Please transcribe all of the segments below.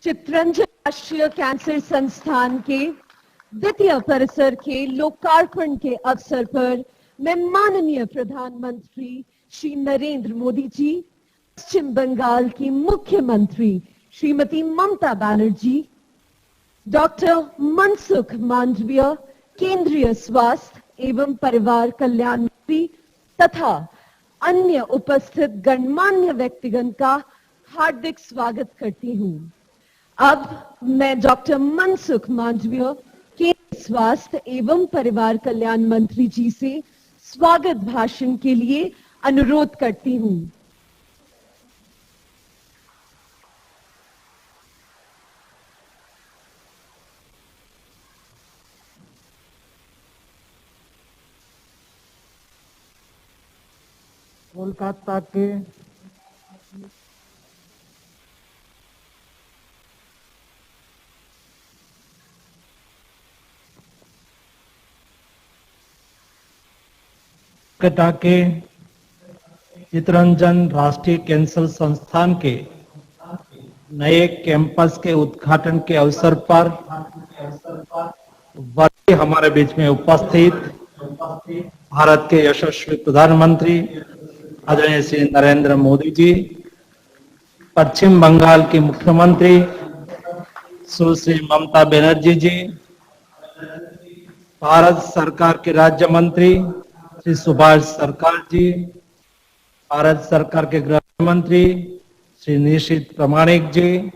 चित्रंजन राष्ट्रीय कैंसर संस्थान के द्वितीय परिसर के लोकार्पण के अवसर पर मैं माननीय प्रधानमंत्री श्री नरेंद्र मोदी जी, पश्चिम बंगाल की मुख्यमंत्री श्रीमती ममता बनर्जी, डॉक्टर मनसुख मांडविया, केंद्रीय स्वास्थ्य एवं परिवार कल्याण मंत्री तथा अन्य उपस्थित गणमान्य व्यक्तिगण का हार्दिक स्वागत करती हूं। अब मैं डॉक्टर मनसुख मांडविया, केंद्रीय स्वास्थ्य एवं परिवार कल्याण मंत्री जी से स्वागत भाषण के लिए अनुरोध करती हूं। कोलकाता के चित्रंजन राष्ट्रीय कैंसर संस्थान के नए कैंपस के उद्घाटन के अवसर पर हमारे बीच में उपस्थित भारत के यशस्वी प्रधानमंत्री आदरणीय श्री नरेंद्र मोदी जी, पश्चिम बंगाल की मुख्यमंत्री सुश्री ममता बनर्जी जी, भारत सरकार के राज्य मंत्री श्री सुभाष सरकार जी, भारत सरकार के गृह मंत्री श्री निशित प्रामाणिक जी,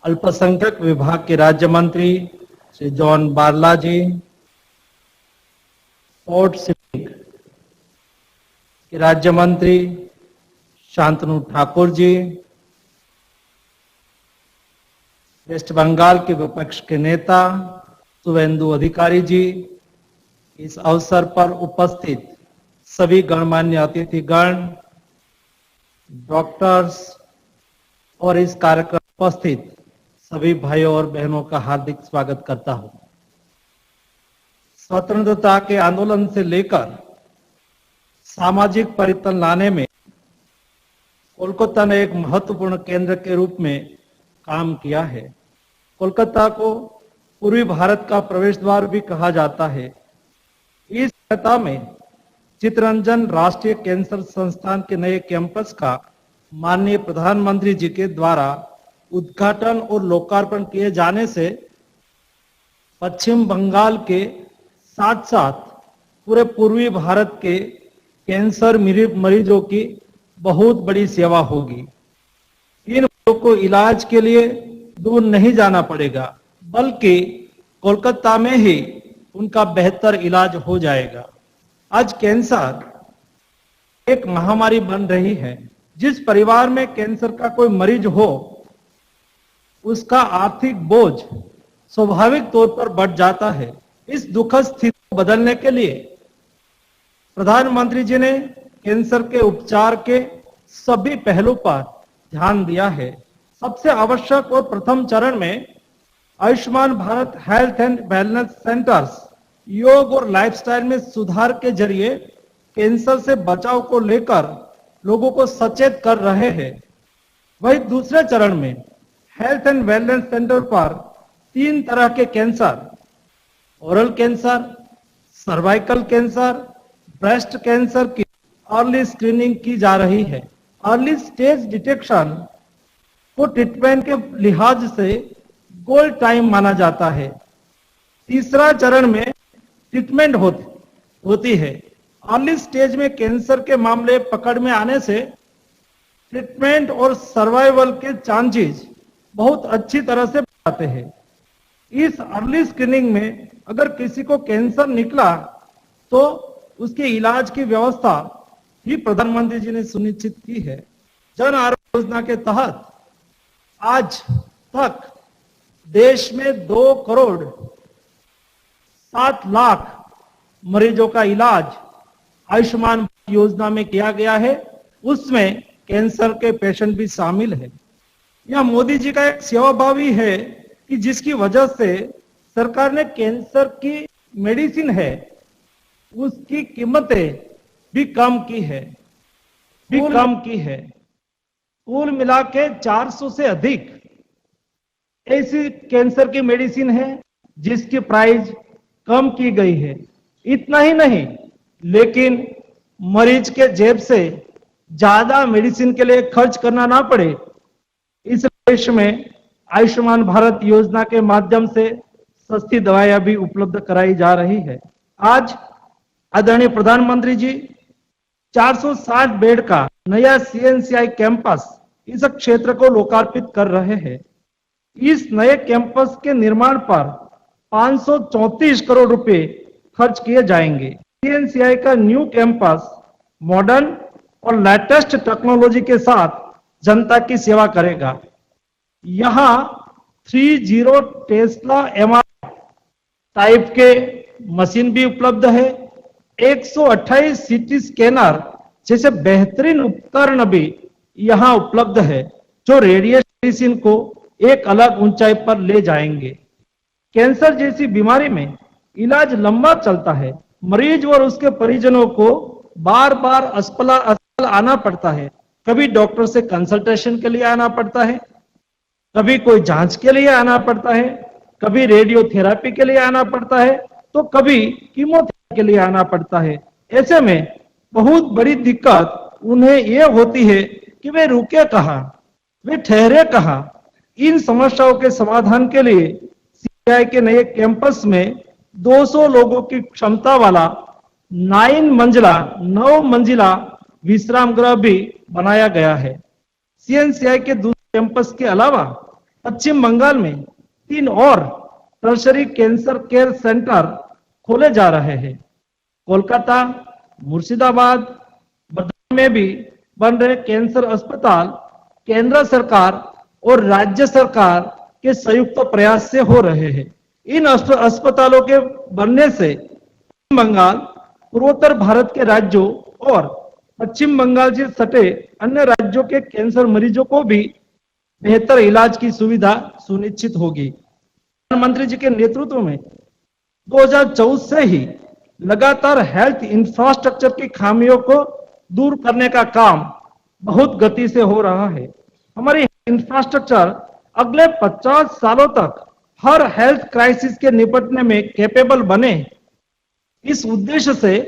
अल्पसंख्यक विभाग के राज्य मंत्री श्री जॉन बारला जी, पोर्ट सिविक के राज्य मंत्री शांतनु ठाकुर जी, वेस्ट बंगाल के विपक्ष के नेता शुभेंदु अधिकारी जी, इस अवसर पर उपस्थित सभी गणमान्य अतिथिगण, डॉक्टर्स और इस कार्यक्रम में उपस्थित सभी भाइयों और बहनों का हार्दिक स्वागत करता हूं। स्वतंत्रता के आंदोलन से लेकर सामाजिक परिवर्तन लाने में कोलकाता ने एक महत्वपूर्ण केंद्र के रूप में काम किया है। कोलकाता को पूर्वी भारत का प्रवेश द्वार भी कहा जाता है। इस सप्ताह में चित्रंजन राष्ट्रीय कैंसर संस्थान के नए कैंपस का माननीय प्रधानमंत्री जी के द्वारा उद्घाटन और लोकार्पण किए जाने से पश्चिम बंगाल के साथ साथ पूरे पूर्वी भारत के कैंसर मरीजों की बहुत बड़ी सेवा होगी। इन लोगों को इलाज के लिए दूर नहीं जाना पड़ेगा, बल्कि कोलकाता में ही उनका बेहतर इलाज हो जाएगा। आज कैंसर एक महामारी बन रही है। जिस परिवार में कैंसर का कोई मरीज हो, उसका आर्थिक बोझ स्वाभाविक तौर पर बढ़ जाता है। इस दुखद स्थिति को बदलने के लिए प्रधानमंत्री जी ने कैंसर के उपचार के सभी पहलू पर ध्यान दिया है। सबसे आवश्यक और प्रथम चरण में Ayushman Bharat health and wellness centres योग और लाइफस्टाइल में सुधार के जरिए कैंसर से बचाव को लेकर लोगों को सचेत कर रहे हैं। वही दूसरे चरण में हेल्थ एंड वेलनेस सेंटर पर 3 तरह के cancer, oral cancer, cervical cancer, breast cancer की अर्ली स्क्रीनिंग की जा रही है। अर्ली स्टेज डिटेक्शन को ट्रीटमेंट के लिहाज से गोल्ड टाइम माना जाता है। तीसरा चरण में ट्रीटमेंट होती है। अर्ली स्टेज में कैंसर के मामले पकड़ में आने से ट्रीटमेंट और सर्वाइवल के चांसेस बहुत अच्छी तरह से बढ़ाते हैं। इस अर्ली स्क्रीनिंग में अगर किसी को कैंसर निकला तो उसके इलाज की व्यवस्था भी प्रधानमंत्री जी ने सुनिश्चित की है। जन आरोग्य योजना के तहत आज तक देश में 2 करोड़ 7 लाख मरीजों का इलाज आयुष्मान योजना में किया गया है। उसमें कैंसर के पेशेंट भी शामिल है। यह मोदी जी का एक सेवाभावी है कि जिसकी वजह से सरकार ने कैंसर की मेडिसिन है उसकी कीमतें भी कम की है। कुल मिला के 400 से अधिक ऐसी कैंसर की मेडिसिन है जिसकी प्राइस कम की गई है। इतना ही नहीं, लेकिन मरीज के जेब से ज्यादा मेडिसिन के लिए खर्च करना ना पड़े, इस देश में आयुष्मान भारत योजना के माध्यम से सस्ती दवाइयां भी उपलब्ध कराई जा रही है। आज आदरणीय प्रधानमंत्री जी 460 बेड का नया सीएनसीआई कैंपस इस क्षेत्र को लोकार्पित कर रहे हैं। इस नए कैंपस के निर्माण पर 534 करोड़ रुपए खर्च किए जाएंगे। सीएनसीआई का न्यू कैंपस मॉडर्न और लेटेस्ट टेक्नोलॉजी के साथ जनता की सेवा करेगा। यहाँ 30 टेस्ला एमआरआई टाइप के मशीन भी उपलब्ध है। 128 सीटी स्कैनर जैसे बेहतरीन उपकरण भी यहाँ उपलब्ध है, जो रेडिएशन मेडिसिन को एक अलग ऊंचाई पर ले जाएंगे। कैंसर जैसी बीमारी में इलाज लंबा चलता है। मरीज और उसके परिजनों को बार बार अस्पताल आना पड़ता है। कभी डॉक्टर से कंसल्टेशन के लिए आना पड़ता है, कभी कोई जांच के लिए आना पड़ता है, कभी रेडियोथेरेपी के लिए आना पड़ता है, तो कभी कीमोथेरेपी के लिए आना पड़ता है। ऐसे में बहुत बड़ी दिक्कत उन्हें यह होती है कि वे रुके कहाँ, वे ठहरे कहाँ। इन समस्याओं के समाधान के लिए सीआई के नए कैंपस में 200 लोगों की क्षमता वाला 9 मंजिला विश्राम गृह भी बनाया गया है। सीएनसीआई के दूसरे कैंपस के अलावा पश्चिम बंगाल में 3 और टर्शरी कैंसर केयर सेंटर खोले जा रहे हैं। कोलकाता, मुर्शिदाबाद, बर्धमान में भी बन रहे कैंसर अस्पताल केंद्र सरकार और राज्य सरकार के संयुक्त प्रयास से हो रहे हैं। इन अस्पतालों के बनने से पश्चिम बंगाल पूर्वोत्तर भारत के राज्यों और पश्चिम बंगाल से सटे अन्य राज्यों के कैंसर मरीजों को भी बेहतर इलाज की सुविधा सुनिश्चित होगी। प्रधानमंत्री जी के नेतृत्व में 2014 से ही लगातार हेल्थ इंफ्रास्ट्रक्चर की खामियों को दूर करने का काम बहुत गति से हो रहा है। हमारी इंफ्रास्ट्रक्चर अगले 50 सालों तक हर हेल्थ क्राइसिस के निपटने में कैपेबल बने, इस उद्देश्य से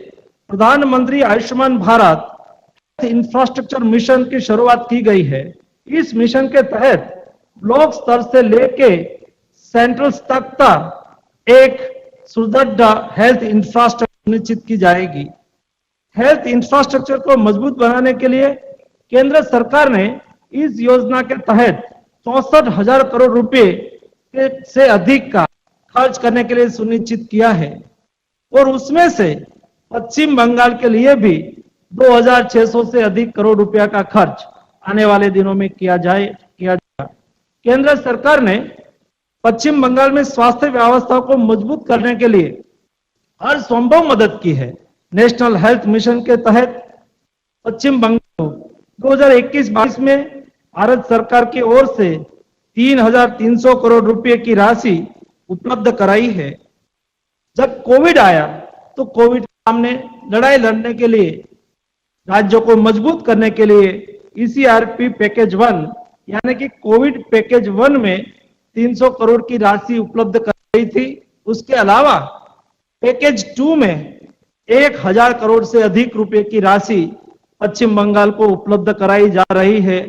प्रधानमंत्री आयुष्मान भारत इंफ्रास्ट्रक्चर मिशन की शुरुआत की गई है। इस मिशन के तहत ब्लॉक स्तर से लेके सेंट्रल तक एक सुदृढ़ हेल्थ इंफ्रास्ट्रक्चर सुनिश्चित की जाएगी। हेल्थ इंफ्रास्ट्रक्चर को मजबूत बनाने के लिए केंद्र सरकार ने इस योजना के तहत 64,000 करोड़ रुपए से अधिक का खर्च करने के लिए सुनिश्चित किया है, और उसमें से पश्चिम बंगाल के लिए भी 2,600 से अधिक करोड़ रुपया का खर्च आने वाले दिनों में किया जाएगा। केंद्र सरकार ने पश्चिम बंगाल में स्वास्थ्य व्यवस्था को मजबूत करने के लिए हर संभव मदद की है। नेशनल हेल्थ मिशन के तहत पश्चिम बंगाल को 2021-22 में भारत सरकार की ओर से 3,300 करोड़ रुपए की राशि उपलब्ध कराई है। जब कोविड आया तो कोविड के सामने लड़ाई लड़ने के लिए, राज्यों को मजबूत करने के लिए ईसीआरपी पैकेज 1 यानी कि कोविड पैकेज 1 में 300 करोड़ की राशि उपलब्ध कराई थी। उसके अलावा पैकेज 2 में 1,000 करोड़ से अधिक रुपए की राशि पश्चिम बंगाल को उपलब्ध कराई जा रही है।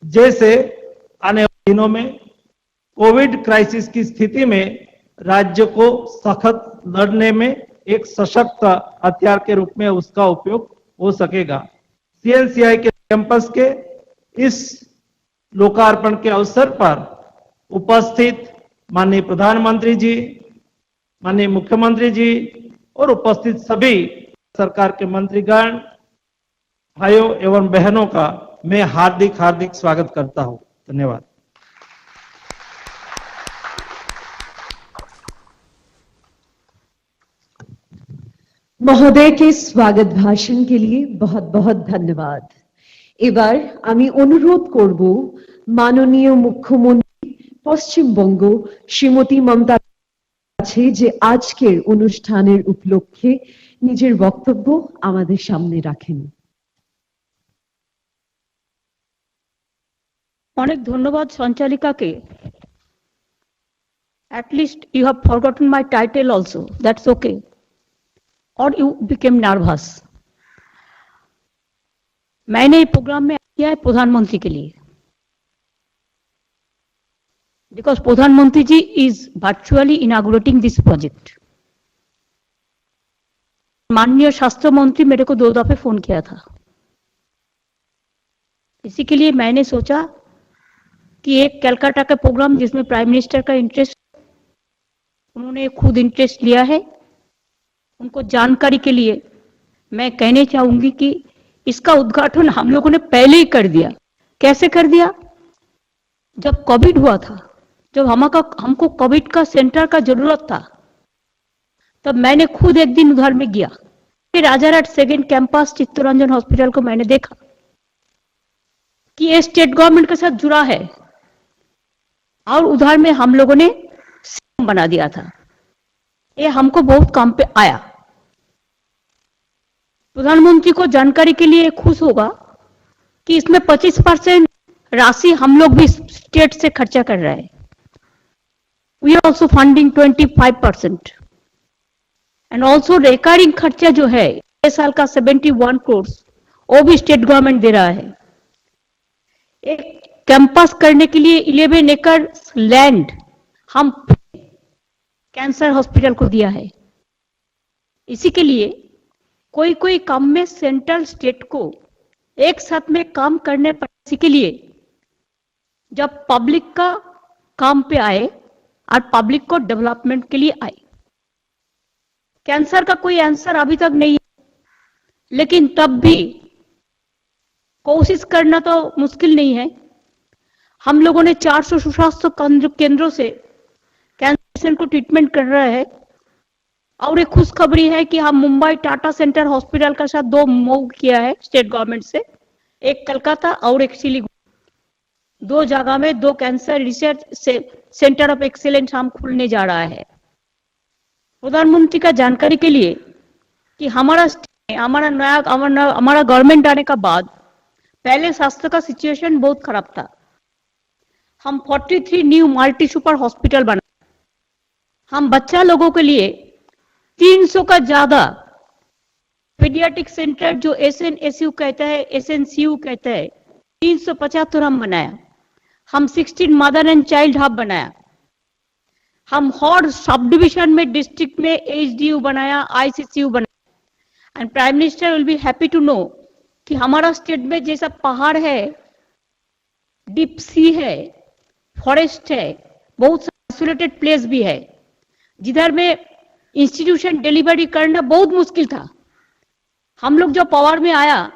जैसे आने वाले दिनों में कोविड क्राइसिस की स्थिति में राज्य को सख्त लड़ने में एक सशक्त हथियार के रूप में उसका उपयोग हो सकेगा। सीएनसीआई के कैंपस के इस लोकार्पण के अवसर पर उपस्थित माननीय प्रधानमंत्री जी, माननीय मुख्यमंत्री जी और उपस्थित सभी सरकार के मंत्रीगण, भाइयों एवं बहनों का मैं हार्दिक स्वागत करता हूं। धन्यवाद। महोदय के स्वागत भाषण के लिए बहुत बहुत धन्यवाद। এবার আমি অনুরোধ করব মাননীয় মুখ্যমন্ত্রী পশ্চিমবঙ্গ শ্রীমতী মমতা কাছে যে আজকের অনুষ্ঠানের উপলক্ষে নিজের বক্তব্য আমাদের সামনে রাখেন। অনেক ধন্যবাদ সঞ্চালিকাকে। At least you have forgotten my title also. That's okay. Or you became nervous. मैंने ये प्रोग्राम में किया है प्रधानमंत्री के लिए, because प्रधानमंत्री जी is virtually inaugurating this project. माननीय स्वास्थ्य मंत्री मेरे को 2 दफे फोन किया था, इसी के लिए मैंने सोचा कि एक कलकत्ता का प्रोग्राम जिसमें प्राइम मिनिस्टर का इंटरेस्ट, उन्होंने खुद इंटरेस्ट लिया है, उनको जानकारी के लिए मैं कहने चाहूंगी कि इसका उद्घाटन हम लोगों ने पहले ही कर दिया। कैसे कर दिया? जब कोविड हुआ था, जब हमको कोविड का सेंटर का जरूरत था, तब मैंने खुद एक दिन उधर में गया। फिर Rajarhat second campus Chittaranjan hospital को मैंने देखा कि ये स्टेट गवर्नमेंट के साथ जुड़ा है, और उधर में हम लोगों ने सिस्टम बना दिया था। ये हमको बहुत काम पे आया। प्रधानमंत्री को जानकारी के लिए खुश होगा कि इसमें 25% राशि हम लोग भी स्टेट से खर्चा कर रहे हैं। We are also funding 25%, and also recurring खर्चा जो है इस साल का 71 करोड़, वो भी स्टेट गवर्नमेंट दे रहा है। एक कैंपस करने के लिए 11 एकड़ लैंड हम कैंसर हॉस्पिटल को दिया है। इसी के लिए कोई काम में सेंट्रल स्टेट को एक साथ में काम करने पर, इसी के लिए जब पब्लिक का काम पे आए और पब्लिक को डेवलपमेंट के लिए आए। कैंसर का कोई आंसर अभी तक नहीं है, लेकिन तब भी कोशिश करना तो मुश्किल नहीं है। हम लोगों ने 400 सुस्वास्थ्य केंद्रों से कैंसर को ट्रीटमेंट कर रहे हैं, और एक खुशखबरी है कि हम मुंबई टाटा सेंटर हॉस्पिटल का साथ 2 मूव किया है स्टेट गवर्नमेंट से, एक कलकत्ता और एक सिलीगुड़ी। 2 जगह में 2 cancer research centre of excellence हम खुलने जा रहा है। प्रधानमंत्री का जानकारी के लिए कि हमारा गवर्नमेंट आने का बाद पहले स्वास्थ्य का सिचुएशन बहुत खराब था। हम 43 न्यू मल्टी सुपर हॉस्पिटल बनाए। हम बच्चा लोगों के लिए 300 का ज्यादा पीडियाट्रिक सेंटर, जो SNSU कहता है, SNCU कहता है, 375 हम बनाया। हम 16 मदर एंड चाइल्ड हब बनाया। हम हर सब डिविजन में डिस्ट्रिक्ट में HDU बनाया, ICCU बनाया। And prime minister will be happy to know कि हमारा स्टेट में जैसा पहाड़ है, डीप सी है, फॉरेस्ट है, बहुत आइसोलेटेड प्लेस भी है, जिधर में इंस्टीट्यूशन डिलीवरी करना बहुत मुश्किल था। हम लोग जो पावर में आया,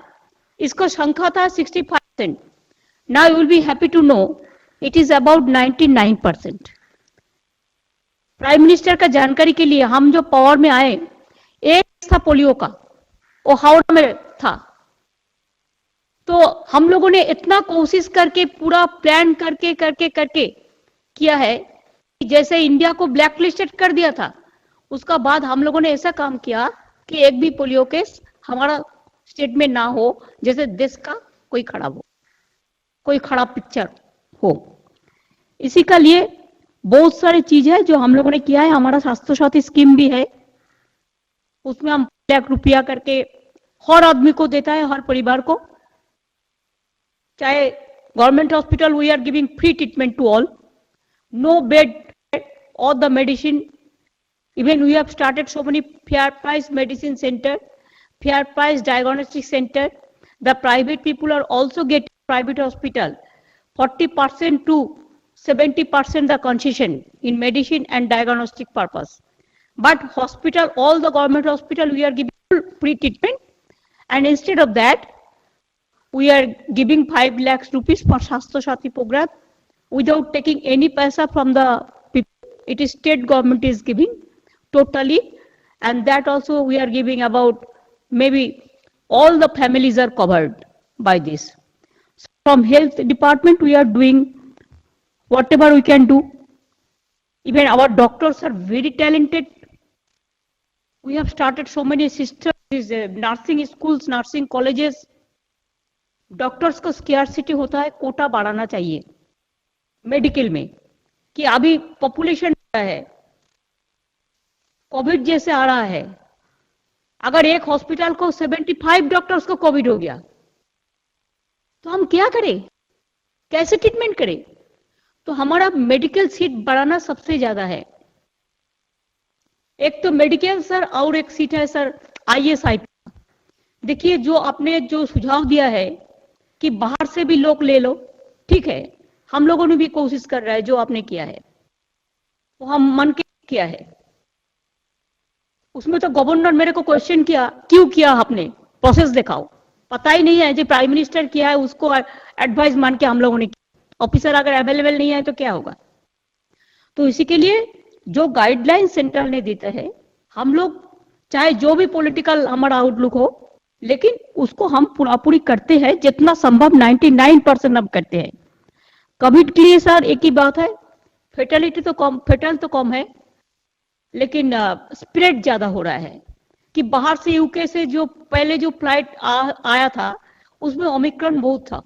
इसको संख्या था 65%। Now you will be happy to know it is about 99%। Prime minister का जानकारी के लिए हम जो पावर में आए, एक था पोलियो का, वो हावड़ा में था। तो हम लोगों ने इतना कोशिश करके, पूरा प्लान करके करके करके किया है कि जैसे इंडिया को ब्लैक लिस्टेड कर दिया था, उसका बाद हम लोगों ने ऐसा काम किया कि एक भी पोलियो केस हमारा स्टेट में ना हो, जैसे देश का कोई खराब हो, कोई खराब पिक्चर हो। इसी का लिए बहुत सारी चीज है जो हम लोगों ने किया है। हमारा स्वास्थ्य साथी स्कीम भी है, उसमें हम ₹1 करके हर आदमी को देता है, हर परिवार को। चाहे government hospital, we are giving free treatment to all, no bed, all the medicine. Even we have started so many fair price medicine center, fair price diagnostic center. The private people are also getting private hospital 40% to 70% the concession in medicine and diagnostic purpose. But hospital, all the government hospital, we are giving free treatment, and instead of that, we are giving 5 lakhs rupees for Swasthya Sathi program without taking any paisa from the people. It is state government is giving totally, and that also we are giving about, maybe all the families are covered by this. So from health department we are doing whatever we can do. Even our doctors are very talented. We have started so many sisters, nursing schools, nursing colleges. Doctors को scarcity होता है, कोटा बढ़ाना चाहिए medical में, कि अभी population है, Covid जैसे आ रहा है। अगर एक हॉस्पिटल को 75 डॉक्टर्स को कोविड हो गया तो हम क्या करें, कैसे ट्रीटमेंट करें? तो हमारा मेडिकल सीट बढ़ाना सबसे ज्यादा है। एक तो मेडिकल सर और एक सीट है सर ISIP। देखिए जो आपने जो सुझाव दिया है कि बाहर से भी लोग ले लो, ठीक है, हम लोगों ने भी कोशिश कर रहा है, जो आपने किया है वो हम मन के किया है। उसमें तो गवर्नर मेरे को क्वेश्चन किया, क्यों किया आपने, प्रोसेस दिखाओ। पता ही नहीं है, जो प्राइम मिनिस्टर किया है उसको एडवाइस मान के हम लोगों ने किया। ऑफिसर अगर अवेलेबल नहीं है तो क्या होगा? तो इसी के लिए जो गाइडलाइन सेंटर ने देता है, हम लोग चाहे जो भी पॉलिटिकल हमारा आउटलुक हो, लेकिन उसको हम पूरा पूरी करते हैं, जितना संभव 99% हम करते हैं। कोविड के लिए सर एक ही बात है, फेटल तो कम है, लेकिन स्प्रेड ज्यादा हो रहा है कि बाहर से यूके से जो पहले जो फ्लाइट आया था उसमें ओमिक्रॉन बहुत था।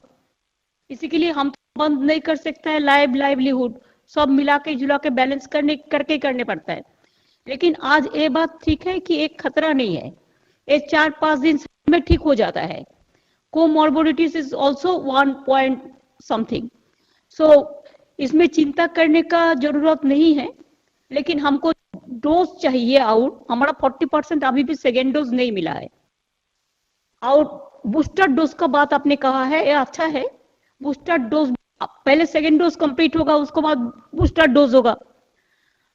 इसी के लिए हम तो बंद नहीं कर सकते हैं, लाइवलीहुड सब मिला के जुला के बैलेंस करने पड़ता है। लेकिन आज ये बात ठीक है कि एक खतरा नहीं है, ये 4-5 दिन में ठीक हो जाता है। Comorbidities is also 1 point something, so इसमें चिंता करने का जरूरत नहीं है। लेकिन हमको डोज चाहिए और हमारा 40% अभी भी सेकेंड डोज नहीं मिला है। और बूस्टर डोज का बात आपने कहा है, ये अच्छा है। बूस्टर डोज पहले सेकेंड डोज कंप्लीट होगा, उसके बाद बूस्टर डोज होगा।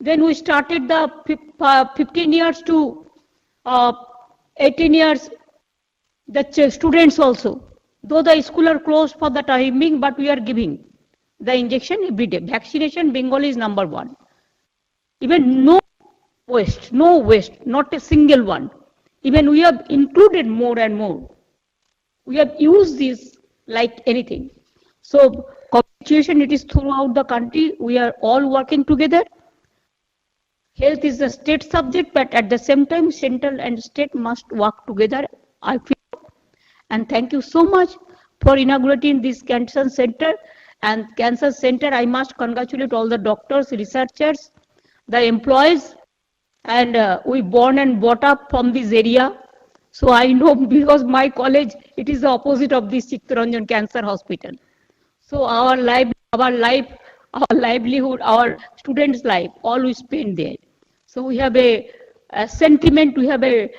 Then we started the 15 years to 18 years the students also, though the school are closed for the timing, but we are giving the injection every day. Vaccination Bengal is number 1. Even no waste, not a single one. Even we have included more and more. We have used this like anything. So situation it is throughout the country. We are all working together. Health is a state subject, but at the same time, central and state must work together, I feel. And thank you so much for inaugurating this cancer center. And cancer center, I must congratulate all the doctors, researchers, the employees, and we born and brought up from this area. So I know, because my college, it is the opposite of this Chittaranjan Cancer Hospital. So our livelihood, our students' life, all we spend there. So we have a sentiment, we have a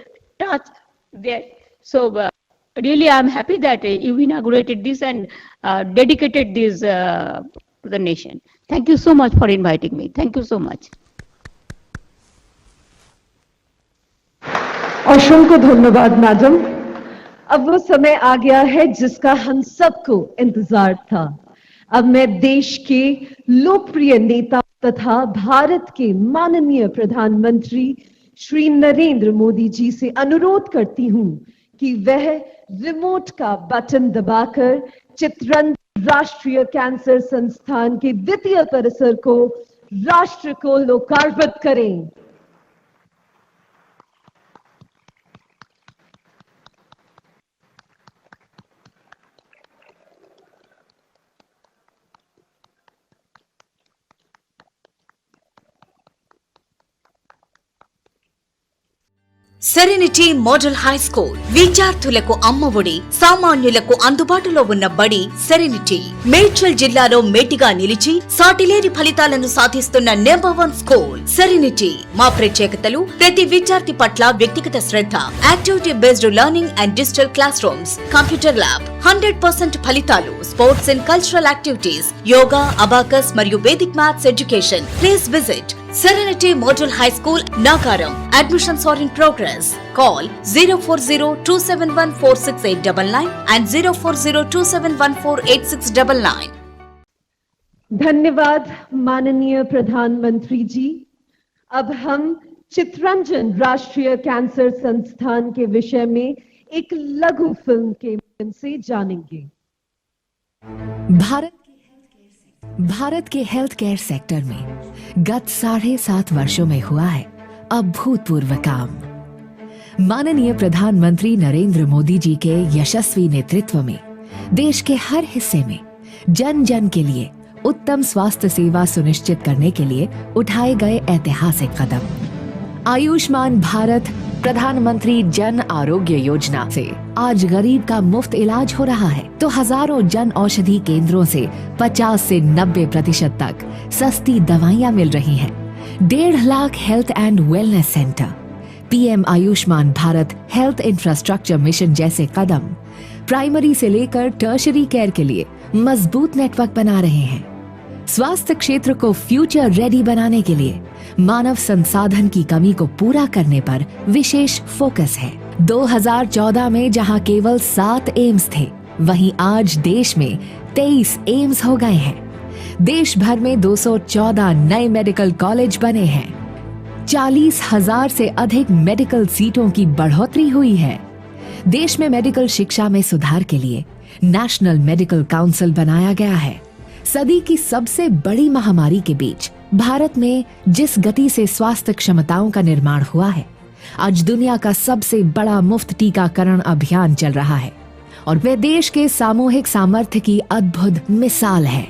touch there. So really, I'm happy that you inaugurated this and dedicated this to the nation. Thank you so much for inviting me. Thank you so much. असंख्य धन्यवाद madam. अब वो समय आ गया है जिसका हम सबको इंतजार था। अब मैं देश के लोकप्रिय नेता तथा भारत के माननीय प्रधानमंत्री श्री नरेंद्र मोदी जी से अनुरोध करती हूं कि वह रिमोट का बटन दबाकर चित्तरंजन राष्ट्रीय कैंसर संस्थान के द्वितीय परिसर को राष्ट्र को लोकार्पित करें। సెరెనిటీ మోడల్ హై స్కూల్ విద్యార్థులకు అమ్మఒడి, సామాన్యులకు అందుబాటులో ఉన్న బడి సెరెనిటీ. మేడ్చల్ జిల్లాలో మేటిగా నిలిచి సాటిలేని ఫలితాలను సాధిస్తున్న నంబర్ 1 స్కూల్ సెరెనిటీ. మా ప్రత్యేకతలు ప్రతి విద్యార్థి పట్ల వ్యక్తిగత శ్రద్ధ, activity based learning and digital classrooms, computer lab, 100% ఫలితాలు, sports and cultural activities, yoga, abacus మరియు Vedic maths education. Please visit Serenity Model High School, Nagaram. Admissions are in progress. Call 04027146899 and 04027148699. धन्यवाद माननीय प्रधानमंत्री जी। अब हम चित्तरंजन राष्ट्रीय कैंसर संस्थान के विषय में एक लघु फिल्म के माध्यम से जानेंगे। भारत के हेल्थ केयर सेक्टर में गत 7.5 वर्षों में हुआ है अभूतपूर्व काम। माननीय प्रधानमंत्री नरेंद्र मोदी जी के यशस्वी नेतृत्व में देश के हर हिस्से में जन जन के लिए उत्तम स्वास्थ्य सेवा सुनिश्चित करने के लिए उठाए गए ऐतिहासिक कदम। आयुष्मान भारत प्रधानमंत्री जन आरोग्य योजना से आज गरीब का मुफ्त इलाज हो रहा है, तो हजारों जन औषधि केंद्रों से 50 से 90% तक सस्ती दवाइयां मिल रही हैं। 1.5 lakh health and wellness centre, PM Ayushman Bharat health infrastructure mission जैसे कदम प्राइमरी से लेकर टर्शरी केयर के लिए मजबूत नेटवर्क बना रहे हैं। स्वास्थ्य क्षेत्र को फ्यूचर रेडी बनाने के लिए मानव संसाधन की कमी को पूरा करने पर विशेष फोकस है। 2014 में जहां केवल 7 एम्स थे, वहीं आज देश में 23 एम्स हो गए हैं। देश भर में 214 नए मेडिकल कॉलेज बने हैं। 40,000 से अधिक मेडिकल सीटों की बढ़ोतरी हुई है। देश में मेडिकल शिक्षा में सुधार के लिए नेशनल मेडिकल काउंसिल बनाया गया है। सदी की सबसे बड़ी महामारी के बीच भारत में जिस गति से स्वास्थ्य क्षमताओं का निर्माण हुआ है, आज दुनिया का सबसे बड़ा मुफ्त टीकाकरण अभियान चल रहा है और वह देश के सामूहिक सामर्थ्य की अद्भुत मिसाल है।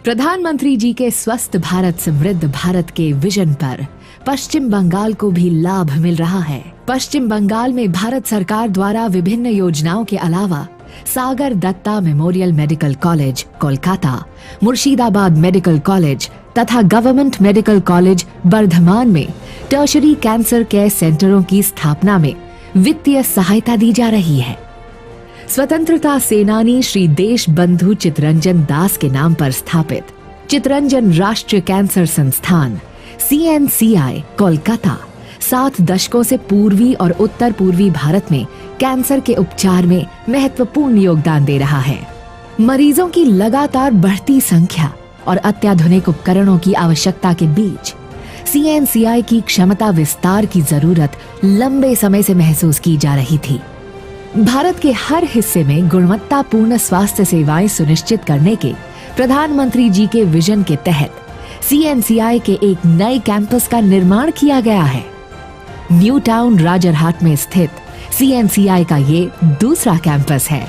प्रधानमंत्री जी के स्वस्थ भारत समृद्ध भारत के विजन पर पश्चिम बंगाल को भी लाभ मिल रहा है। पश्चिम बंगाल में भारत सरकार द्वारा विभिन्न योजनाओं के अलावा Sagar Dutta memorial medical college Kolkata, Murshidabad medical college तथा गवर्नमेंट मेडिकल कॉलेज बर्धमान में टर्शरी कैंसर केयर सेंटरों की स्थापना में वित्तीय सहायता दी जा रही है। स्वतंत्रता सेनानी श्री देश बंधु चितरंजन दास के नाम पर स्थापित चितरंजन राष्ट्रीय कैंसर संस्थान CNCI कोलकाता 7 दशकों से पूर्वी और उत्तर पूर्वी भारत में कैंसर के उपचार में महत्वपूर्ण योगदान दे रहा है। मरीजों की लगातार बढ़ती संख्या और अत्याधुनिक उपकरणों की आवश्यकता के बीच CNCI की क्षमता विस्तार की जरूरत लंबे समय से महसूस की जा रही थी। भारत के हर हिस्से में गुणवत्तापूर्ण स्वास्थ्य सेवाएं सुनिश्चित करने के प्रधानमंत्री जी के विजन के तहत CNCI के एक नए कैंपस का निर्माण किया गया है। न्यू टाउन राजरहाट में स्थित CNCI का ये दूसरा कैंपस है।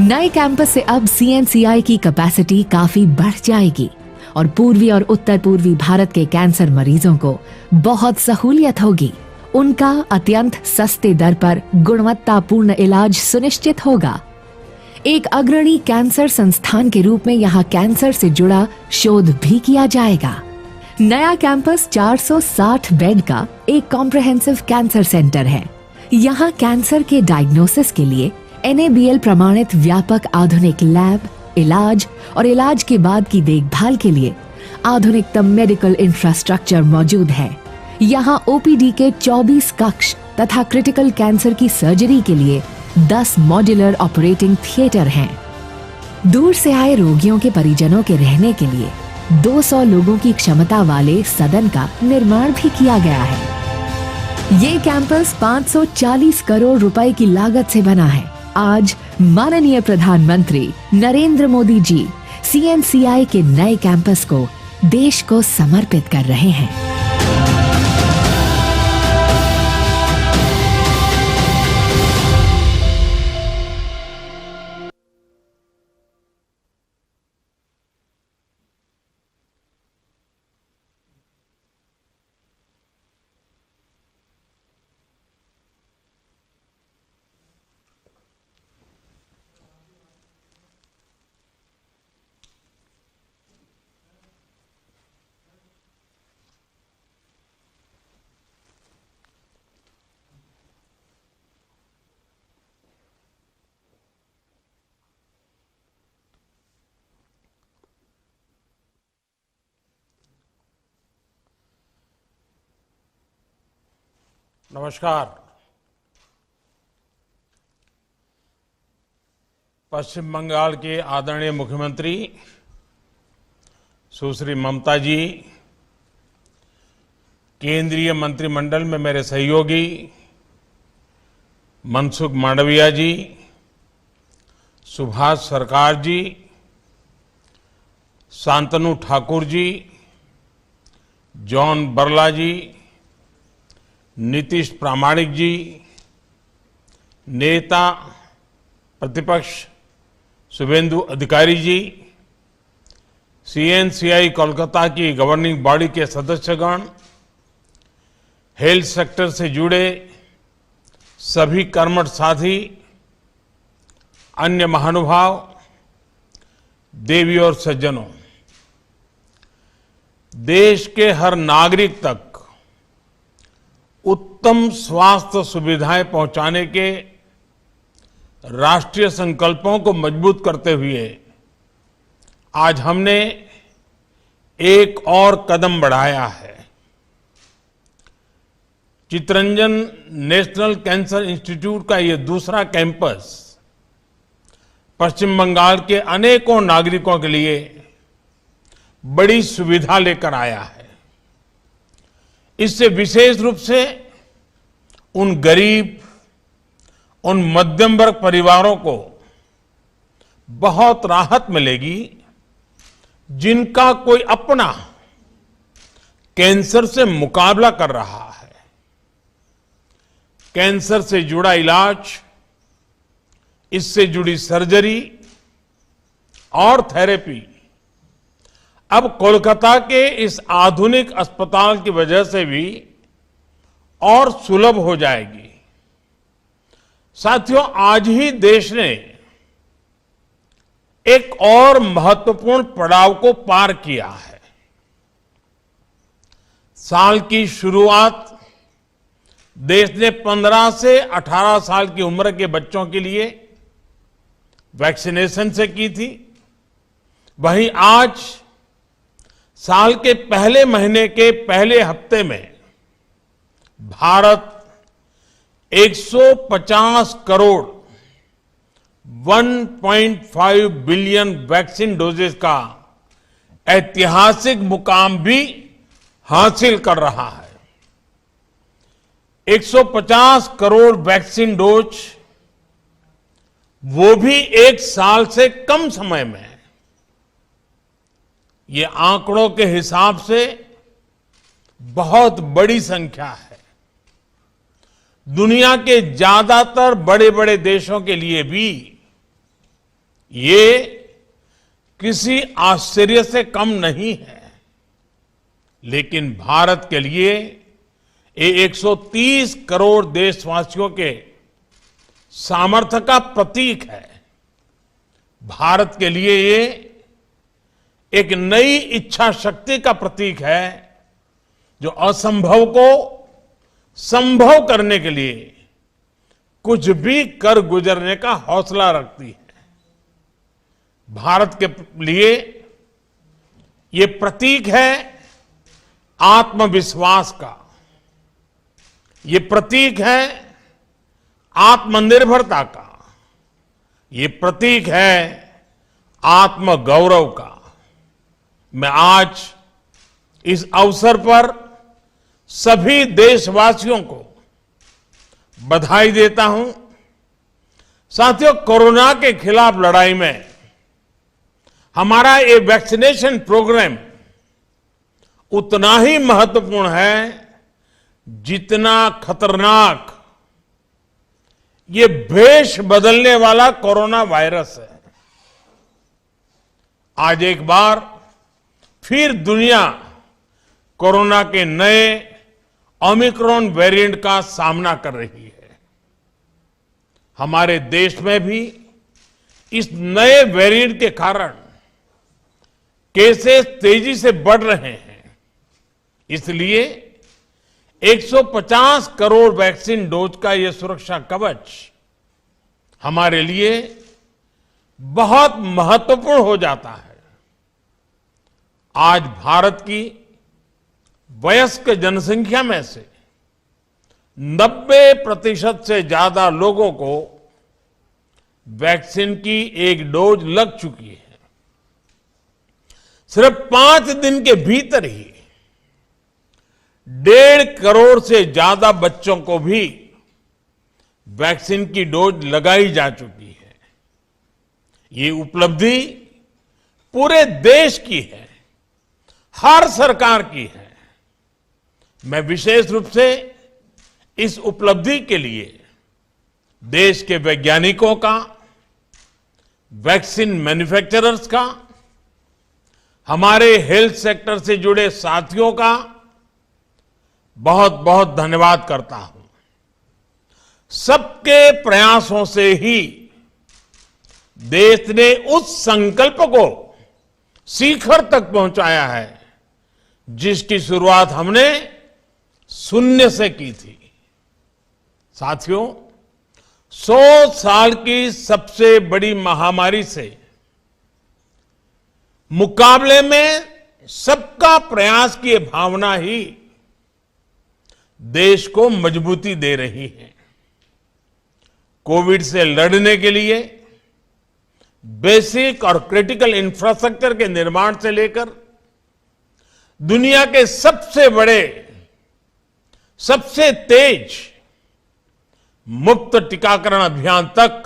नए कैंपस से अब CNCI की कैपेसिटी काफी बढ़ जाएगी और पूर्वी और उत्तर पूर्वी भारत के कैंसर मरीजों को बहुत सहूलियत होगी। उनका अत्यंत सस्ते दर पर गुणवत्तापूर्ण इलाज सुनिश्चित होगा। एक अग्रणी कैंसर संस्थान के रूप में यहाँ कैंसर से जुड़ा शोध भी किया जाएगा। नया कैंपस 460 बेड का एक कॉम्प्रहेंसिव कैंसर सेंटर है। यहाँ कैंसर के डायग्नोसिस के लिए NABL प्रमाणित व्यापक आधुनिक लैब, इलाज और इलाज के बाद की देखभाल के लिए आधुनिकतम मेडिकल इंफ्रास्ट्रक्चर मौजूद है। यहाँ OPD के 24 कक्ष तथा क्रिटिकल कैंसर की सर्जरी के लिए 10 मॉड्यूलर ऑपरेटिंग थिएटर हैं। दूर से आए रोगियों के परिजनों के रहने के लिए 200 लोगों की क्षमता वाले सदन का निर्माण भी किया गया है। ये कैंपस 540 करोड़ रुपए की लागत से बना है। आज माननीय प्रधानमंत्री नरेंद्र मोदी जी CNCI के नए कैंपस को देश को समर्पित कर रहे हैं। नमस्कार। पश्चिम बंगाल के आदरणीय मुख्यमंत्री सुश्री ममता जी, केंद्रीय मंत्रिमंडल में मेरे सहयोगी मनसुख मांडविया जी, सुभाष सरकार जी, शांतनु ठाकुर जी, जॉन बरला जी, नीतीश प्रामाणिक जी, नेता प्रतिपक्ष शुभेंदु अधिकारी जी, सीएनसीआई कोलकाता की गवर्निंग बॉडी के सदस्यगण, हेल्थ सेक्टर से जुड़े सभी कर्मठ साथी, अन्य महानुभाव, देवी और सज्जनों, देश के हर नागरिक तक उत्तम स्वास्थ्य सुविधाएं पहुंचाने के राष्ट्रीय संकल्पों को मजबूत करते हुए आज हमने एक और कदम बढ़ाया है। चितरंजन नेशनल कैंसर इंस्टीट्यूट का ये दूसरा कैंपस पश्चिम बंगाल के अनेकों नागरिकों के लिए बड़ी सुविधा लेकर आया है। इससे विशेष रूप से उन गरीब, उन मध्यम वर्ग परिवारों को बहुत राहत मिलेगी जिनका कोई अपना कैंसर से मुकाबला कर रहा है। कैंसर से जुड़ा इलाज, इससे जुड़ी सर्जरी और थेरेपी अब कोलकाता के इस आधुनिक अस्पताल की वजह से भी और सुलभ हो जाएगी। साथियों, आज ही देश ने एक और महत्वपूर्ण पड़ाव को पार किया है। साल की शुरुआत देश ने 15 से 18 साल की उम्र के बच्चों के लिए वैक्सीनेशन से की थी। वहीं आज साल के पहले महीने के पहले हफ्ते में Bharat 150 crore 1.5 billion vaccine doses का ऐतिहासिक मुकाम भी हासिल कर रहा है। 150 करोड़ वैक्सीन डोज, वो भी एक साल से कम समय में। ये आंकड़ों के हिसाब से बहुत बड़ी संख्या है। दुनिया के ज्यादातर बड़े बड़े देशों के लिए भी ये किसी आश्चर्य से कम नहीं है, लेकिन भारत के लिए ये 130 करोड़ देशवासियों के सामर्थ्य का प्रतीक है। भारत के लिए ये एक नई इच्छा शक्ति का प्रतीक है जो असंभव को संभव करने के लिए कुछ भी कर गुजरने का हौसला रखती है। भारत के लिए ये प्रतीक है आत्मविश्वास का, ये प्रतीक है आत्मनिर्भरता का, ये प्रतीक है आत्मगौरव का। मैं आज इस अवसर पर सभी देशवासियों को बधाई देता हूं। साथियों, कोरोना के खिलाफ लड़ाई में हमारा ये वैक्सीनेशन प्रोग्राम उतना ही महत्वपूर्ण है जितना खतरनाक ये भेष बदलने वाला कोरोना वायरस है। आज एक बार फिर दुनिया कोरोना के नए ओमिक्रॉन वेरिएंट का सामना कर रही है। हमारे देश में भी इस नए वेरिएंट के कारण केसेस तेजी से बढ़ रहे हैं। इसलिए 150 करोड़ वैक्सीन डोज का यह सुरक्षा कवच हमारे लिए बहुत महत्वपूर्ण हो जाता है। आज भारत की वयस्क जनसंख्या में से 90% से ज्यादा लोगों को वैक्सीन की एक डोज लग चुकी है। सिर्फ 5 दिन के भीतर ही 1.5 करोड़ से ज्यादा बच्चों को भी वैक्सीन की डोज लगाई जा चुकी है। ये उपलब्धि पूरे देश की है, हर सरकार की है। मैं विशेष रूप से इस उपलब्धि के लिए देश के वैज्ञानिकों का, वैक्सीन मैन्युफैक्चरर्स का, हमारे हेल्थ सेक्टर से जुड़े साथियों का बहुत बहुत धन्यवाद करता हूं। सबके प्रयासों से ही देश ने उस संकल्प को शिखर तक पहुंचाया है जिसकी शुरुआत हमने शून्य से की थी। साथियों, 100 साल की सबसे बड़ी महामारी से मुकाबले में सबका प्रयास की भावना ही देश को मजबूती दे रही है। कोविड से लड़ने के लिए बेसिक और क्रिटिकल इंफ्रास्ट्रक्चर के निर्माण से लेकर दुनिया के सबसे बड़े, सबसे तेज मुफ्त टीकाकरण अभियान तक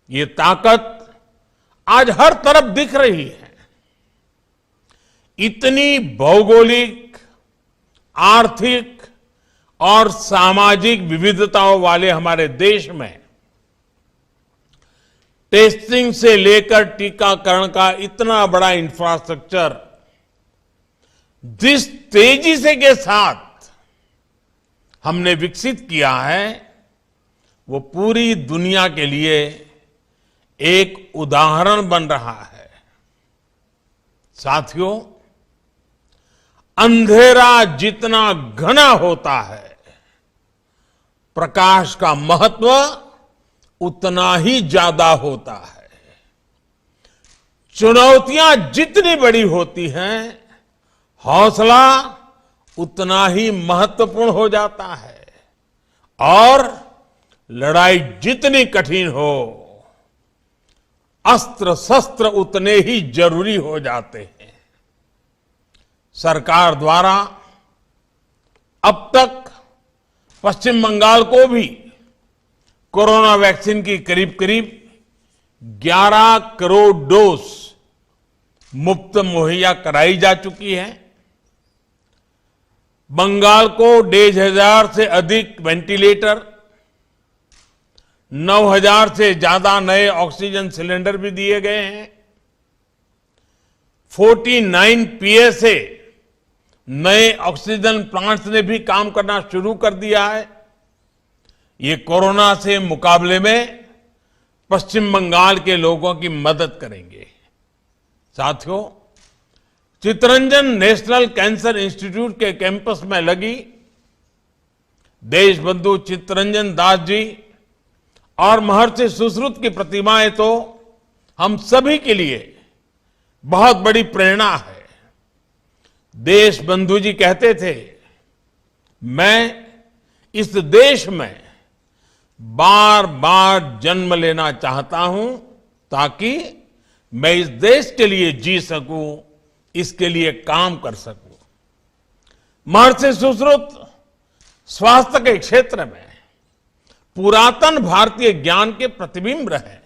ये ताकत आज हर तरफ दिख रही है। इतनी भौगोलिक, आर्थिक और सामाजिक विविधताओं वाले हमारे देश में टेस्टिंग से लेकर टीकाकरण का इतना बड़ा इंफ्रास्ट्रक्चर जिस तेजी से के साथ हमने विकसित किया है, वो पूरी दुनिया के लिए एक उदाहरण बन रहा है। साथियों, अंधेरा जितना घना होता है, प्रकाश का महत्व उतना ही ज्यादा होता है। चुनौतियां जितनी बड़ी होती हैं, हौसला उतना ही महत्वपूर्ण हो जाता है और लड़ाई जितनी कठिन हो, अस्त्र शस्त्र उतने ही जरूरी हो जाते हैं। सरकार द्वारा अब तक पश्चिम बंगाल को भी कोरोना वैक्सीन की करीब करीब 11 करोड़ डोज मुफ्त मुहैया कराई जा चुकी है। बंगाल को 1,500 से अधिक वेंटिलेटर, 9,000 से ज्यादा नए ऑक्सीजन सिलेंडर भी दिए गए हैं। 49 पीएसए नए ऑक्सीजन प्लांट्स ने भी काम करना शुरू कर दिया है। ये कोरोना से मुकाबले में पश्चिम बंगाल के लोगों की मदद करेंगे। साथियों, चित्तरंजन नेशनल कैंसर इंस्टीट्यूट के कैंपस में लगी देशबंधु चित्तरंजन दास जी और महर्षि सुश्रुत की प्रतिमाएं तो हम सभी के लिए बहुत बड़ी प्रेरणा है। देशबंधु जी कहते थे, मैं इस देश में बार बार जन्म लेना चाहता हूं ताकि मैं इस देश के लिए जी सकूं, इसके लिए काम कर सकूं। महर्षि सुश्रुत स्वास्थ्य के क्षेत्र में पुरातन भारतीय ज्ञान के प्रतिबिंब रहे।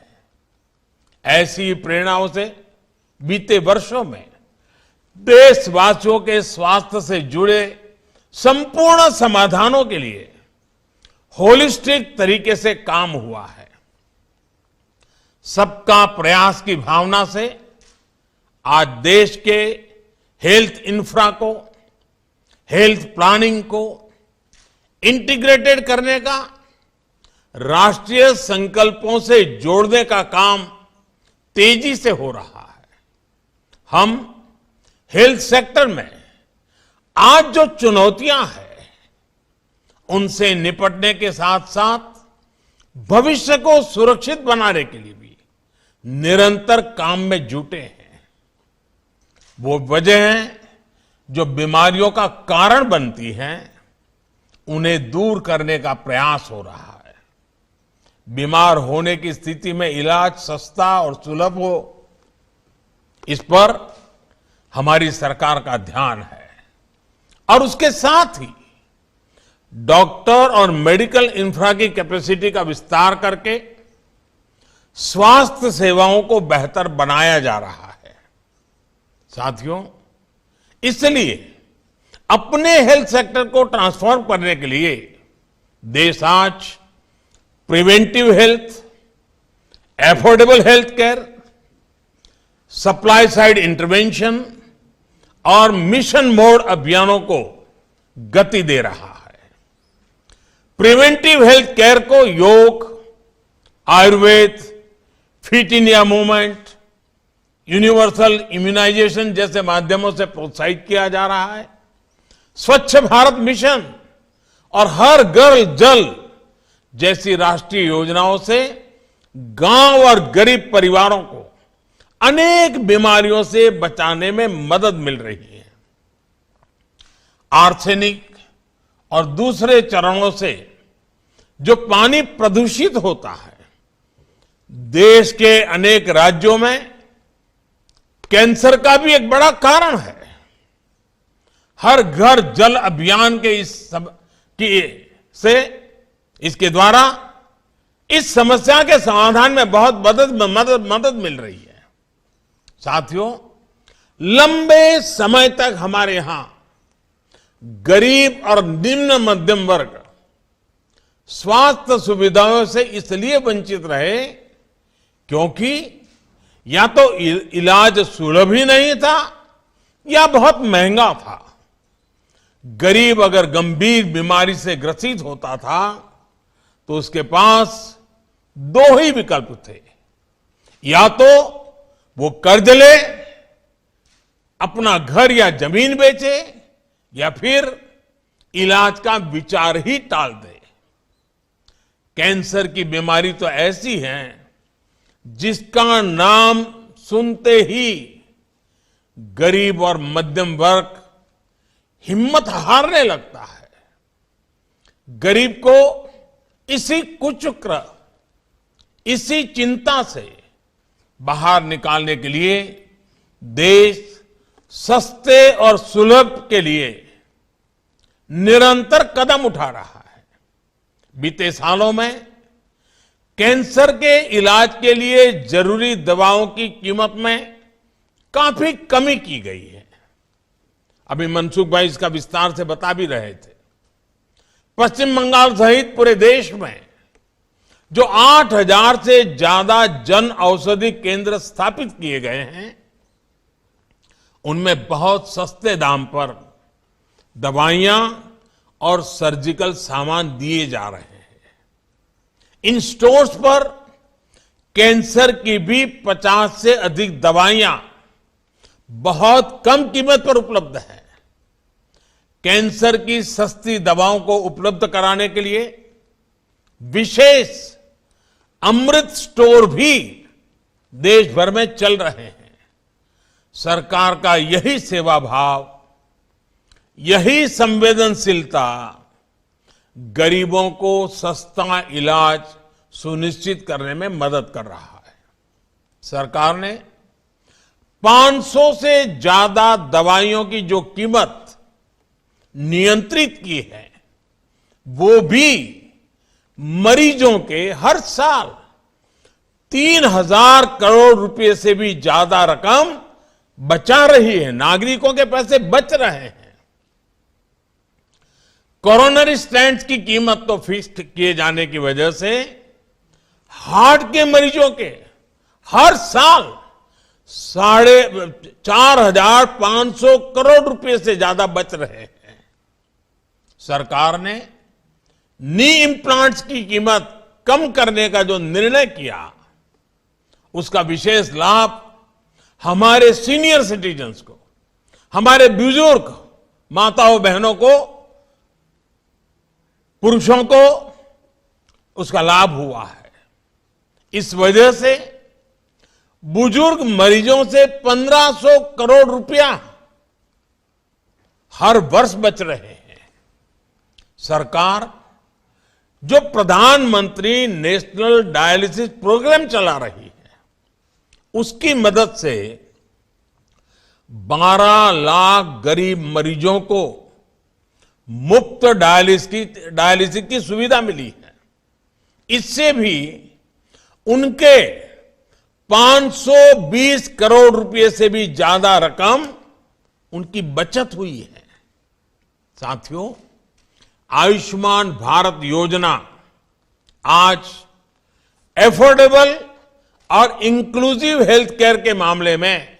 ऐसी प्रेरणाओं से बीते वर्षों में देशवासियों के स्वास्थ्य से जुड़े संपूर्ण समाधानों के लिए होलिस्टिक तरीके से काम हुआ है। सबका प्रयास की भावना से आज देश के हेल्थ इंफ्रा को, हेल्थ प्लानिंग को इंटीग्रेटेड करने का, राष्ट्रीय संकल्पों से जोड़ने का काम तेजी से हो रहा है। हम हेल्थ सेक्टर में आज जो चुनौतियां हैं, उनसे निपटने के साथ साथ भविष्य को सुरक्षित बनाने के लिए भी निरंतर काम में जुटे हैं। वो वजह है जो बीमारियों का कारण बनती हैं, उन्हें दूर करने का प्रयास हो रहा है। बीमार होने की स्थिति में इलाज सस्ता और सुलभ हो, इस पर हमारी सरकार का ध्यान है। और उसके साथ ही डॉक्टर और मेडिकल इंफ्रा की कैपेसिटी का विस्तार करके स्वास्थ्य सेवाओं को बेहतर बनाया जा रहा है। साथियों, इसलिए अपने हेल्थ सेक्टर को ट्रांसफॉर्म करने के लिए देश आज preventive health, affordable health care, supply side intervention और मिशन मोड अभियानों को गति दे रहा है। प्रिवेंटिव हेल्थ केयर को yoga, Ayurveda, fit India movement, universal immunisation जैसे माध्यमों से प्रोत्साहित किया जा रहा है। स्वच्छ भारत मिशन और हर घर जल जैसी राष्ट्रीय योजनाओं से गांव और गरीब परिवारों को अनेक बीमारियों से बचाने में मदद मिल रही है। आर्सेनिक और दूसरे चरणों से जो पानी प्रदूषित होता है, देश के अनेक राज्यों में कैंसर का भी एक बड़ा कारण है। हर घर जल अभियान के इसके द्वारा इस समस्या के समाधान में बहुत मदद मिल रही है। साथियों, लंबे समय तक हमारे यहां गरीब और निम्न मध्यम वर्ग स्वास्थ्य सुविधाओं से इसलिए वंचित रहे क्योंकि या तो इलाज सुलभ ही नहीं था या बहुत महंगा था। गरीब अगर गंभीर बीमारी से ग्रसित होता था तो उसके पास दो ही विकल्प थे, या तो वो कर्ज ले, अपना घर या जमीन बेचे, या फिर इलाज का विचार ही टाल दे। कैंसर की बीमारी तो ऐसी है जिसका नाम सुनते ही गरीब और मध्यम वर्ग हिम्मत हारने लगता है। गरीब को इसी कुचक्र, इसी चिंता से बाहर निकालने के लिए देश सस्ते और सुलभ के लिए निरंतर कदम उठा रहा है। बीते सालों में कैंसर के इलाज के लिए जरूरी दवाओं की कीमत में काफी कमी की गई है। अभी मनसुख भाई इसका विस्तार से बता भी रहे थे। पश्चिम बंगाल सहित पूरे देश में जो 8000 से ज्यादा जन औषधि केंद्र स्थापित किए गए हैं, उनमें बहुत सस्ते दाम पर दवाइयां और सर्जिकल सामान दिए जा रहे हैं। इन स्टोर्स पर कैंसर की भी 50 से अधिक दवाइयां बहुत कम कीमत पर उपलब्ध है। कैंसर की सस्ती दवाओं को उपलब्ध कराने के लिए विशेष अमृत स्टोर भी देश भर में चल रहे हैं। सरकार का यही सेवा भाव, यही संवेदनशीलता गरीबों को सस्ता इलाज सुनिश्चित करने में मदद कर रहा है। सरकार ने 500 से ज्यादा दवाइयों की जो कीमत नियंत्रित की है, वो भी मरीजों के हर साल 3000 करोड़ रुपए से भी ज्यादा रकम बचा रही है। नागरिकों के पैसे बच रहे हैं। कोरोनरी स्टेंट्स की कीमत तो फिक्स किए जाने की वजह से हार्ट के मरीजों के हर साल 4500 करोड़ रुपए से ज्यादा बच रहे हैं। सरकार ने नी इम्प्लांट्स की कीमत कम करने का जो निर्णय किया, उसका विशेष लाभ हमारे सीनियर सिटीजन्स को, हमारे बुजुर्ग माताओं बहनों को, पुरुषों को उसका लाभ हुआ है। इस वजह से बुजुर्ग मरीजों से 1500 करोड़ रुपया हर वर्ष बच रहे हैं। सरकार जो प्रधानमंत्री नेशनल डायलिसिस प्रोग्राम चला रही है, उसकी मदद से 12 लाख गरीब मरीजों को मुफ्त डायलिसिस की सुविधा मिली है। इससे भी उनके 520 करोड़ रुपए से भी ज्यादा रकम उनकी बचत हुई है। साथियों, आयुष्मान भारत योजना आज एफोर्डेबल और इंक्लूसिव हेल्थ केयर के मामले में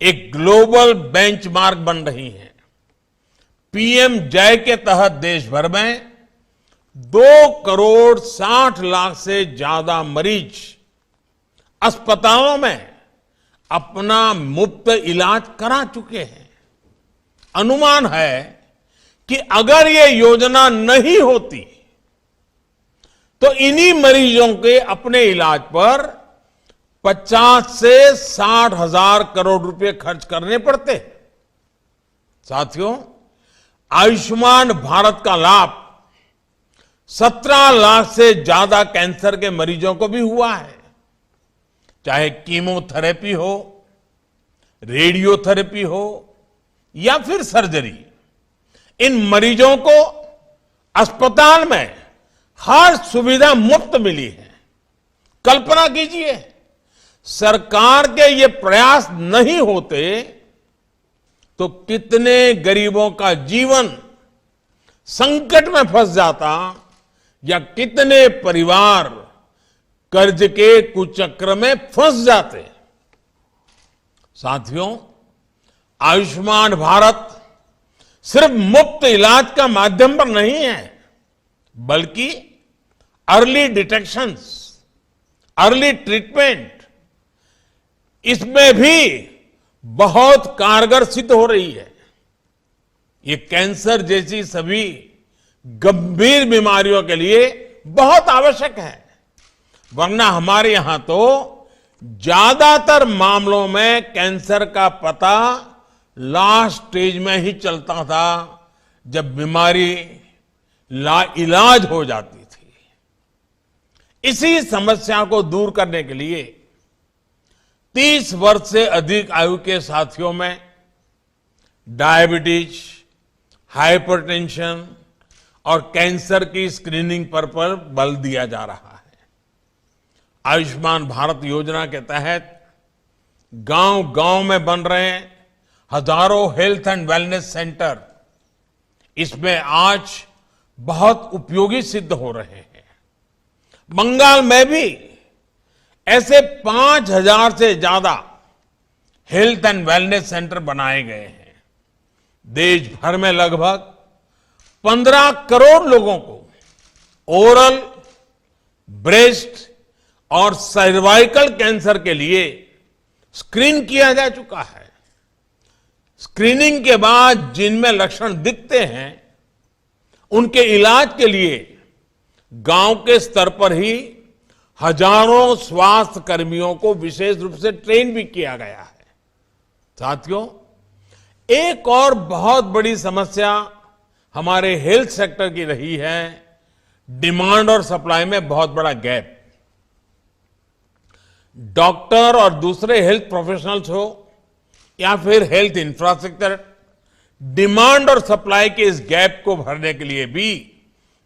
एक ग्लोबल बेंचमार्क बन रही है। पीएम जय के तहत देश भर में 2,60,00,000 से ज्यादा मरीज अस्पतालों में अपना मुफ्त इलाज करा चुके हैं। अनुमान है कि अगर ये योजना नहीं होती तो इन्हीं मरीजों के अपने इलाज पर 50 से 60 हजार करोड़ रुपए खर्च करने पड़ते। साथियों, आयुष्मान भारत का लाभ 17 लाख से ज्यादा कैंसर के मरीजों को भी हुआ है। चाहे कीमोथेरेपी हो, रेडियोथेरेपी हो या फिर सर्जरी, इन मरीजों को अस्पताल में हर सुविधा मुफ्त मिली है। कल्पना कीजिए, सरकार के ये प्रयास नहीं होते तो कितने गरीबों का जीवन संकट में फंस जाता या कितने परिवार कर्ज के कुचक्र में फंस जाते। साथियों, आयुष्मान भारत सिर्फ मुफ्त इलाज का माध्यम पर नहीं है, बल्कि अर्ली डिटेक्शंस, अर्ली ट्रीटमेंट, इसमें भी बहुत कारगर सिद्ध हो रही है। ये कैंसर जैसी सभी गंभीर बीमारियों के लिए बहुत आवश्यक है, वरना हमारे यहां तो ज्यादातर मामलों में कैंसर का पता लास्ट स्टेज में ही चलता था, जब बीमारी लाइलाज हो जाती थी। इसी समस्या को दूर करने के लिए 30 वर्ष से अधिक आयु के साथियों में डायबिटीज, हाइपरटेंशन और कैंसर की स्क्रीनिंग पर बल दिया जा रहा है। आयुष्मान भारत योजना के तहत गांव-गांव में बन रहे हजारों हेल्थ एंड वेलनेस सेंटर इसमें आज बहुत उपयोगी सिद्ध हो रहे हैं। बंगाल में भी ऐसे 5,000 से ज्यादा हेल्थ एंड वेलनेस सेंटर बनाए गए हैं। देश भर में लगभग 15 करोड़ लोगों को ओरल, ब्रेस्ट और सर्वाइकल कैंसर के लिए स्क्रीन किया जा चुका है। स्क्रीनिंग के बाद जिनमें लक्षण दिखते हैं, उनके इलाज के लिए गांव के स्तर पर ही हजारों स्वास्थ्य कर्मियों को विशेष रूप से ट्रेन भी किया गया है। साथियों, एक और बहुत बड़ी समस्या हमारे हेल्थ सेक्टर की रही है डिमांड और सप्लाई में बहुत बड़ा गैप। डॉक्टर और दूसरे हेल्थ प्रोफेशनल्स हो या फिर हेल्थ इंफ्रास्ट्रक्चर, डिमांड और सप्लाई के इस गैप को भरने के लिए भी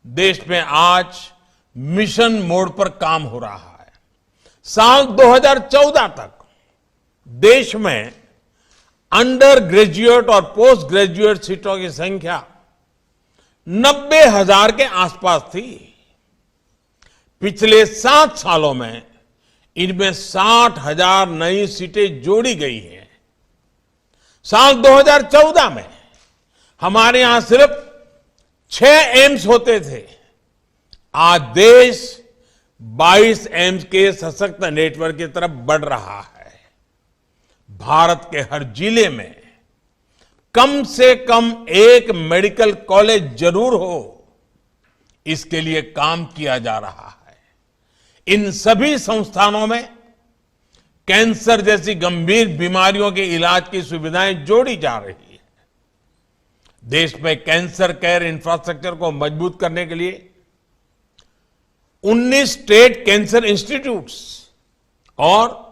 देश में आज मिशन मोड पर काम हो रहा है। साल 2014 तक देश में अंडर ग्रेजुएट और पोस्ट ग्रेजुएट सीटों की संख्या 90,000 के आसपास थी। पिछले 7 सालों में इनमें 60,000 नई सीटें जोड़ी गई हैं। साल 2014 में हमारे यहां सिर्फ 6 एम्स होते थे। आज देश 22 एम्स के सशक्त नेटवर्क की तरफ बढ़ रहा है। भारत के हर जिले में कम से कम एक मेडिकल कॉलेज जरूर हो, इसके लिए काम किया जा रहा है। इन सभी संस्थानों में कैंसर जैसी गंभीर बीमारियों के इलाज की सुविधाएं जोड़ी जा रही है। देश में कैंसर केयर इंफ्रास्ट्रक्चर को मजबूत करने के लिए 19 स्टेट कैंसर इंस्टीट्यूट्स और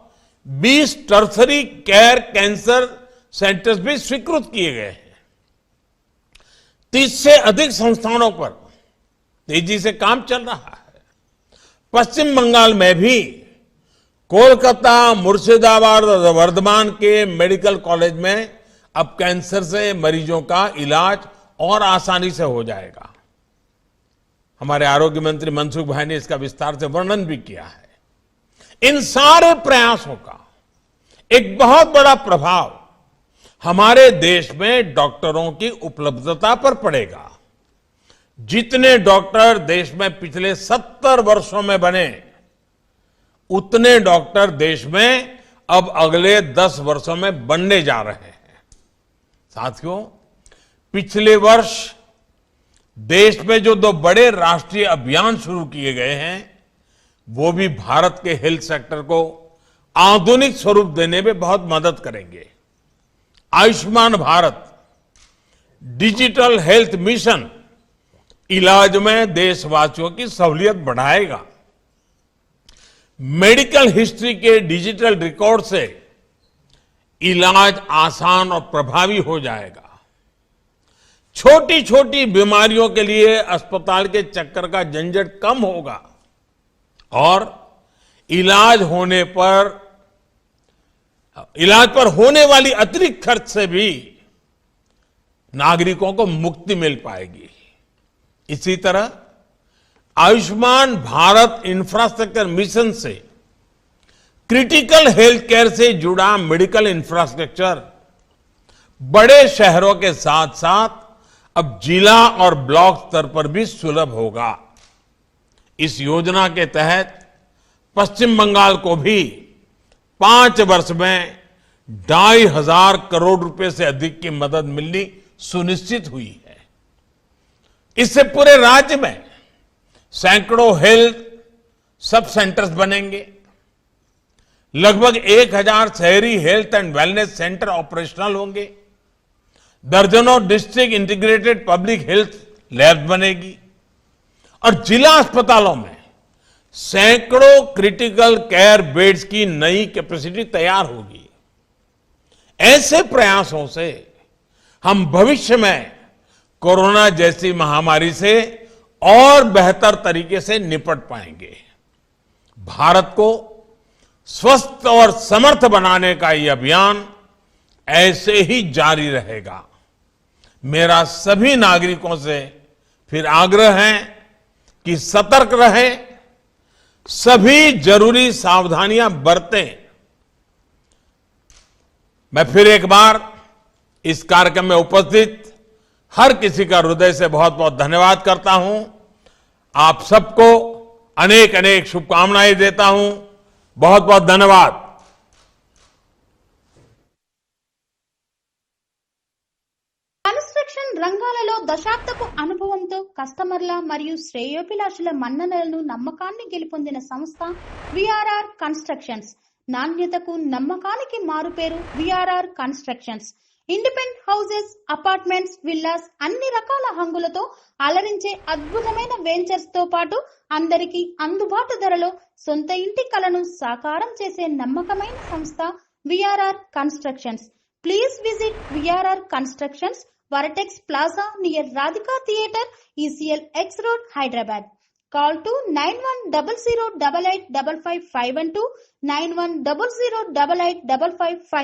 20 टर्सरी केयर कैंसर सेंटर्स भी स्वीकृत किए गए हैं। 30 से अधिक संस्थानों पर तेजी से काम चल रहा है। पश्चिम बंगाल में भी कोलकाता, मुर्शिदाबाद और वर्धमान के मेडिकल कॉलेज में अब कैंसर से मरीजों का इलाज और आसानी से हो जाएगा। हमारे आरोग्य मंत्री मनसुख भाई ने इसका विस्तार से वर्णन भी किया है। इन सारे प्रयासों का एक बहुत बड़ा प्रभाव हमारे देश में डॉक्टरों की उपलब्धता पर पड़ेगा। जितने डॉक्टर देश में पिछले 70 वर्षों में बने, उतने डॉक्टर देश में अब अगले 10 वर्षों में बनने जा रहे हैं। साथियों, पिछले वर्ष देश में जो 2 बड़े राष्ट्रीय अभियान शुरू किए गए हैं, वो भी भारत के हेल्थ सेक्टर को आधुनिक स्वरूप देने में बहुत मदद करेंगे। Ayushman Bharat digital health mission इलाज में देशवासियों की सहूलियत बढ़ाएगा। मेडिकल हिस्ट्री के डिजिटल रिकॉर्ड से इलाज आसान और प्रभावी हो जाएगा। छोटी छोटी बीमारियों के लिए अस्पताल के चक्कर का झंझट कम होगा और इलाज पर होने वाली अतिरिक्त खर्च से भी नागरिकों को मुक्ति मिल पाएगी। इसी तरह आयुष्मान भारत इंफ्रास्ट्रक्चर मिशन से क्रिटिकल हेल्थ केयर से जुड़ा मेडिकल इंफ्रास्ट्रक्चर बड़े शहरों के साथ साथ अब जिला और ब्लॉक स्तर पर भी सुलभ होगा। इस योजना के तहत पश्चिम बंगाल को भी 5 वर्ष में 2,500 करोड़ रुपए से अधिक की मदद मिलनी सुनिश्चित हुई है। इससे पूरे राज्य में सैकड़ों हेल्थ सब सेंटर्स बनेंगे। लगभग 1,000 शहरी health and wellness centre operational होंगे। दर्जनों district integrated public health lab बनेगी और जिला अस्पतालों में सैकड़ों क्रिटिकल केयर बेड्स की नई कैपेसिटी तैयार होगी। ऐसे प्रयासों से हम भविष्य में कोरोना जैसी महामारी से और बेहतर तरीके से निपट पाएंगे। भारत को स्वस्थ और समर्थ बनाने का ये अभियान ऐसे ही जारी रहेगा। मेरा सभी नागरिकों से फिर आग्रह है कि सतर्क रहें, सभी जरूरी सावधानियां बरतें। मैं फिर एक बार इस कार्यक्रम में उपस्थित हर किसी का हृदय से बहुत बहुत धन्यवाद करता हूं। आप सबको अनेक अनेक शुभकामनाएं देता हूं। बहुत बहुत धन्यवाद। కన్స్ట్రక్షన్ రంగాలలో దశాబ్దపు అనుభవంతో కస్టమర్ల మరియు శ్రేయోభిలాషుల మన్ననలను నమ్మకాన్ని గెలుపొందిన సంస్థ విఆర్ఆర్ కన్స్ట్రక్షన్స్. నాణ్యతకు నమ్మకానికి మారుపేరు VRR constructions. Independent houses, apartments, villas అన్ని రకాల హంగులతో అలరించే అద్భుతమైన వెంచర్స్ తో పాటు అందరికీ అందుబాటు ధరలో సొంత ఇంటి కలను సాకారం చేసే నమ్మకమైన సంస్థ VRR constructions. Please visit VRR Constructions, Varatex Plaza near Radhika Theatre, ECL X Road, Hyderabad. Call to 9100885551 91008855.